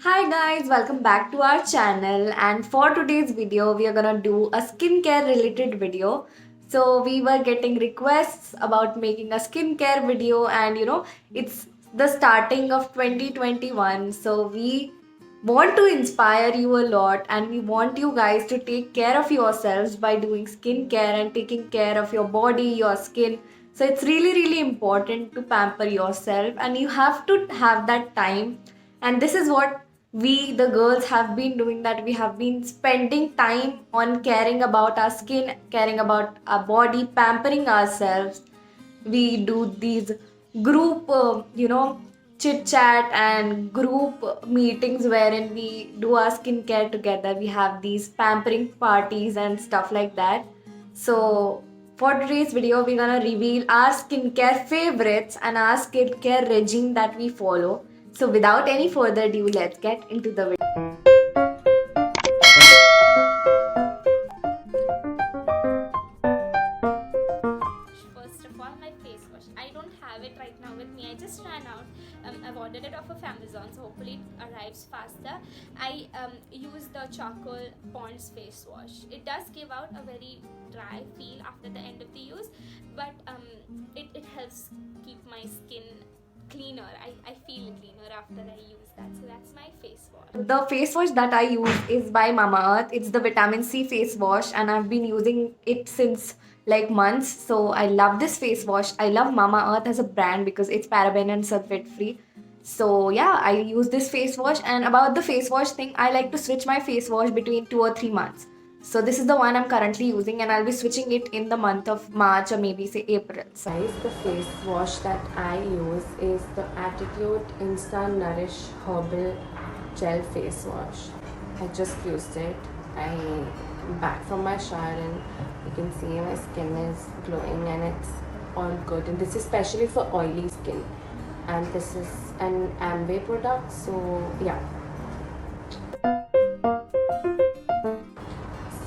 Hi guys, welcome back to our channel, and for today's video we are gonna do a skincare related video. So we were getting requests about making a skincare video, and it's the starting of 2021, so we want to inspire you a lot, and we want you guys to take care of yourselves by doing skincare and taking care of your body, your skin. So it's really important to pamper yourself, and you have to have that time. And this is what we the girls have been doing, that we have been spending time on caring about our skin, caring about our body, pampering ourselves. We do these group chit chat and group meetings wherein we do our skincare together. We have these pampering parties and stuff like that. So for today's video we're gonna reveal our skincare favorites and our skincare regime that we follow. So without any further ado, let's get into the video. First of all, my face wash. I don't have it right now with me. I just ran out. I've ordered it off of Amazon, so hopefully it arrives faster. I use the charcoal Pond's face wash. It does give out a very dry feel after the end of the use, but it helps keep my skin cleaner. I feel cleaner after I use that. So that's my face wash. The face wash that I use is by Mamaearth. It's the vitamin C face wash, and I've been using it since like months. So I love this face wash. I love Mamaearth as a brand because it's paraben and sulfate free. So yeah, I use this face wash. And about the face wash thing, I like to switch my face wash between 2 or 3 months. So this is the one I'm currently using, and I'll be switching it in the month of March or maybe say April. Guys, the face wash that I use is the Attitude Insta Nourish Herbal Gel Face Wash. I just used it. I'm back from my shower and you can see my skin is glowing and it's all good. And this is especially for oily skin. And this is an Amway product, so yeah.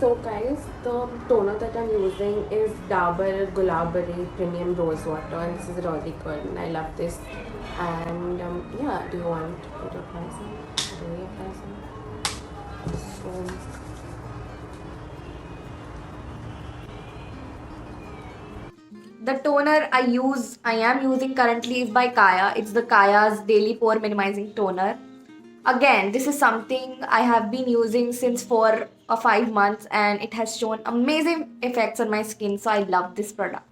So guys, the toner that I'm using is Dabur Gulabari Premium Rose Water, and this is really good and I love this. And yeah, do you want me to apply some? Do we apply some? So the toner I am using currently is by Kaya. It's the Kaya's Daily Pore Minimizing Toner. Again, this is something I have been using since 4 or 5 months, and it has shown amazing effects on my skin. So I love this product.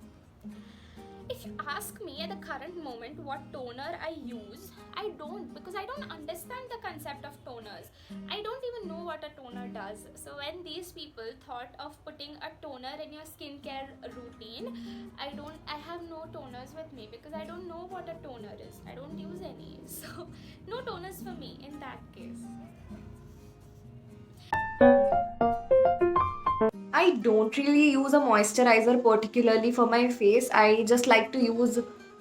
If you ask me at the current moment what toner I use, I don't, because I don't understand the concept of toners. I don't even know what a toner does. So when these people thought of putting a toner in your skincare routine, I have no toners with me because I don't know what a toner is. I don't use any. So no toners for me in that case. I don't really use a moisturizer particularly for my face. I just like to use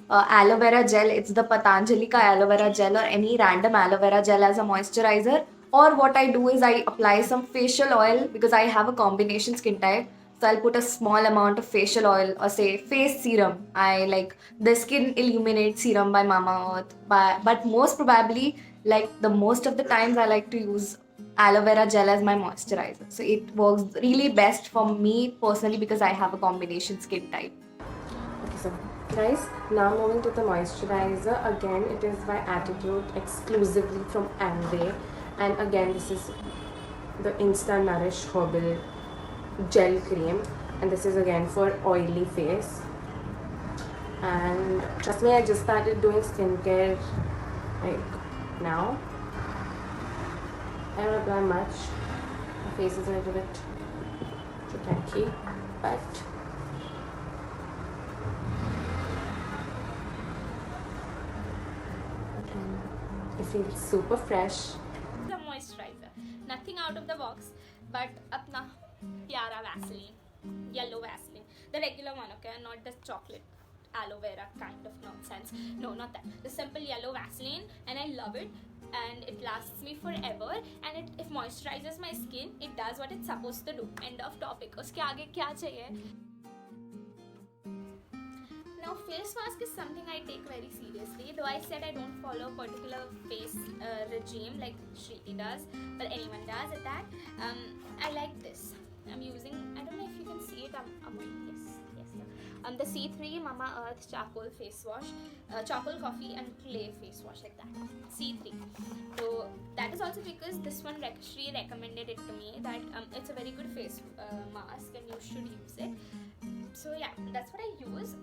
aloe vera gel. It's the Patanjali ka aloe vera gel or any random aloe vera gel as a moisturizer. Or what I do is I apply some facial oil because I have a combination skin type. So I'll put a small amount of facial oil or say face serum. I like the Skin Illuminate serum by Mamaearth. But most probably, like the most of the times, I like to use aloe vera gel as my moisturizer. So it works really best for me personally because I have a combination skin type. okay, so guys, now moving to the moisturizer. Again, it is by Attitude, exclusively from Amway, and again this is the Insta Nourish Herbal Gel Cream, and this is again for oily face. And trust me, I just started doing skincare like now. I don't apply much. My face is a little bit too tacky, but it feels super fresh. The moisturizer, nothing out of the box, but apna pyara Vaseline, yellow Vaseline, the regular one, okay, not the chocolate aloe vera kind of nonsense. No, not that. The simple yellow Vaseline, and I love it. And it lasts me forever, and it moisturizes my skin. It does what it's supposed to do. End of topic. Uske aage kya chahiye? Now Now, face mask is something I take very seriously. Though I said I don't follow a particular face regime like Shriti does, but anyone does at that. I like this. I'm using. I don't know if you can see it. Yes. The C3 Mama Earth charcoal face wash, charcoal coffee and clay face wash like that. C3. So that is also because this one Shri recommended it to me that it's a very good face mask and you should use it. So yeah, that's what I use.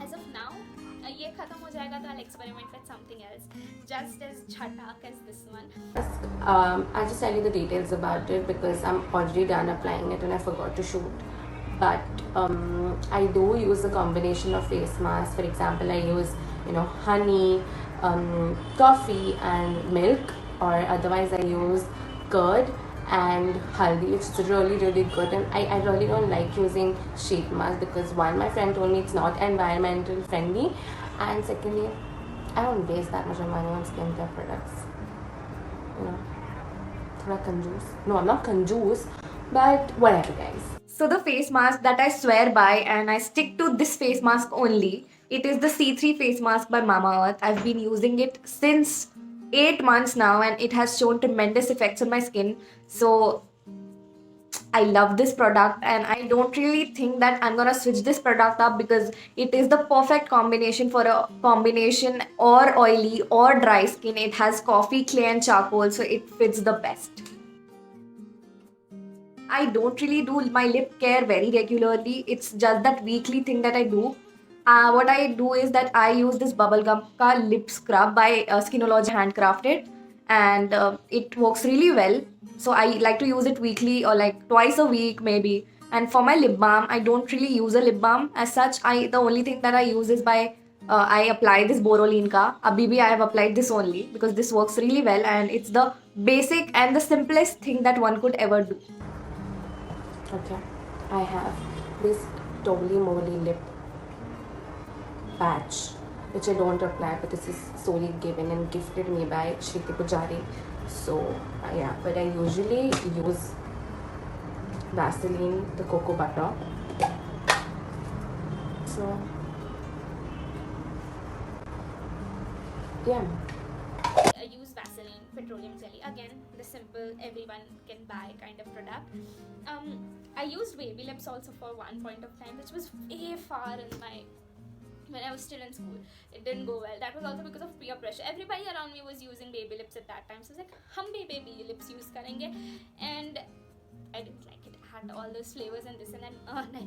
As of now, ये खत्म हो जाएगा तो I'll experiment with something else, just as chatak as this one. I'll just tell you the details about it because I'm already done applying it and I forgot to shoot. But I do use a combination of face masks. For example, I use honey, coffee and milk, or otherwise I use curd and haldi, which is really good. And I really don't like using sheet mask because one, my friend told me it's not environmental friendly, and secondly, I don't waste that much of money on skincare products. Thoda kanjoos. No, I'm not kanjoos, but whatever, guys. So the face mask that I swear by and I stick to this face mask only, it is the C3 face mask by Mamaearth. I've been using it since 8 months now and it has shown tremendous effects on my skin. So I love this product and I don't really think that I'm gonna switch this product up because it is the perfect combination for a combination or oily or dry skin. It has coffee, clay and charcoal, so it fits the best. I don't really do my lip care very regularly. It's just that weekly thing that I do. What I do is that I use this Bubblegum ka lip scrub by Skinology handcrafted, and it works really well. So I like to use it weekly or like twice a week maybe. And for my lip balm, I don't really use a lip balm as such. The only thing that I use is I apply this Boroline ka. Abhi bhi I have applied this only because this works really well and it's the basic and the simplest thing that one could ever do. Okay, I have this Totally Moly lip patch which I don't apply, but this is solely given and gifted me by Shriti Pujari. So yeah, but I usually use Vaseline, the cocoa butter. So yeah. I use Vaseline petroleum jelly, again the simple everyone can buy kind of product. I used baby lips also for one point of time, which was way far when I was still in school. It didn't go well. That was also because of peer pressure. Everybody around me was using baby lips at that time, so I was like, hum bhi baby lips use karenge, and I didn't like it. It had all those flavors and this and then nahi.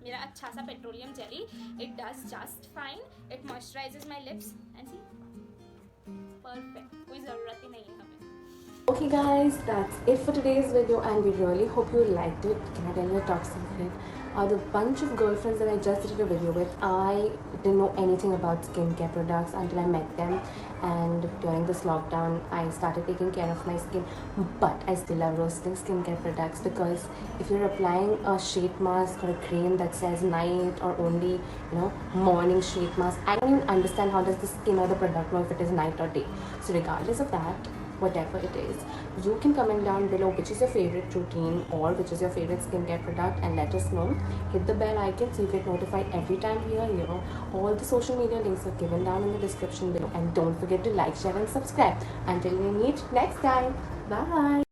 मेरा अच्छा सा petroleum jelly, it does just fine. It moisturizes my lips and see, perfect. कोई ज़रूरत ही नहीं है हमें. Okay guys, that's it for today's video and we really hope you liked it. Can I tell you a top secret? The bunch of girlfriends that I just did a video with, I didn't know anything about skincare products until I met them, and during this lockdown I started taking care of my skin, but I still love roasting skincare products because if you're applying a sheet mask or a cream that says night or only morning sheet mask, I don't even understand how does the skin or the product know if it is night or day. So regardless of that, whatever it is, you can comment down below which is your favorite routine or which is your favorite skincare product and let us know. Hit the bell icon so you get notified every time we are here. All the social media links are given down in the description below, and don't forget to like, share and subscribe. Until we meet next time, bye.